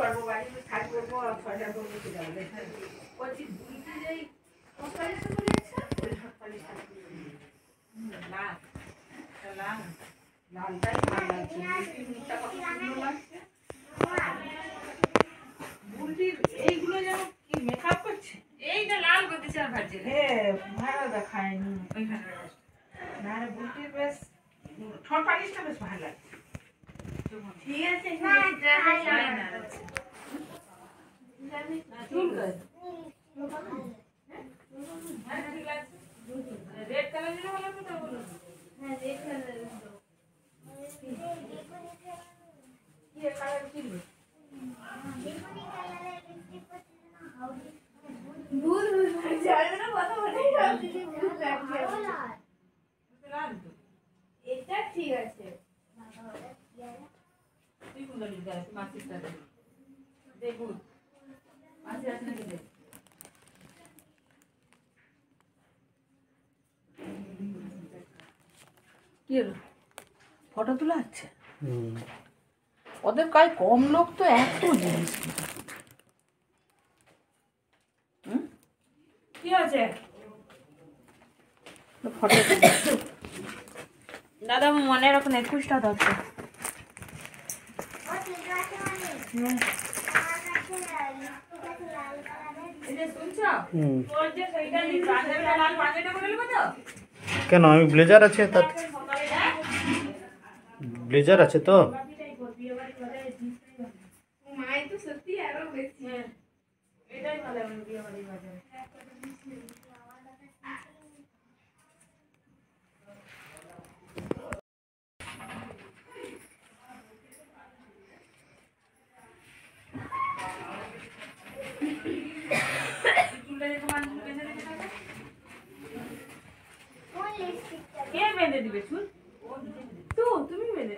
করবো বাড়ি কাজ করবো ছয়টা করবো কি যাবে বলছি বুলটি যেই পঁয়তাল্লিশটা করে যাচ্ছে ওই 48টা লাল লাল লালটাই ভালো লাগছে মুখটা কত সুন্দর লাগছে বুলটির এইগুলো যেন কি মেকআপ করছে এইটা লাল করতেছে আর ভাজছে ভালো দেখায়নি ওইখানে না রে বুলটির বেশ ঠোঁট পালিশটা বেশ ভালো লাগছে ঠিক আছে রেড কালার নিলে ভালো কথা বলো হ্যাঁ রেড কালার কি কালার কিনবে ভুল ভুল জানো না কথা বলে সব কিছু ভুল লাগছে এটা ঠিক আছে তুই কোনটা নিতে আসছিস মাছিটা দেখুন মাছি আছে নাকি দেখ কি হলো ফটো তোলা আছে ওদের কাজ কম লোক তো এত জিনিস কি আছে ফটো দাদা মনে রাখুন 21টা দরকার কেন আমি ব্লেজার আছে তার ব্লেজার আছে তো এটাই ভালো বিয়ে বাড়ি বাজারে কে বেঁধে দিবে চুল তো তুমি বেঁধে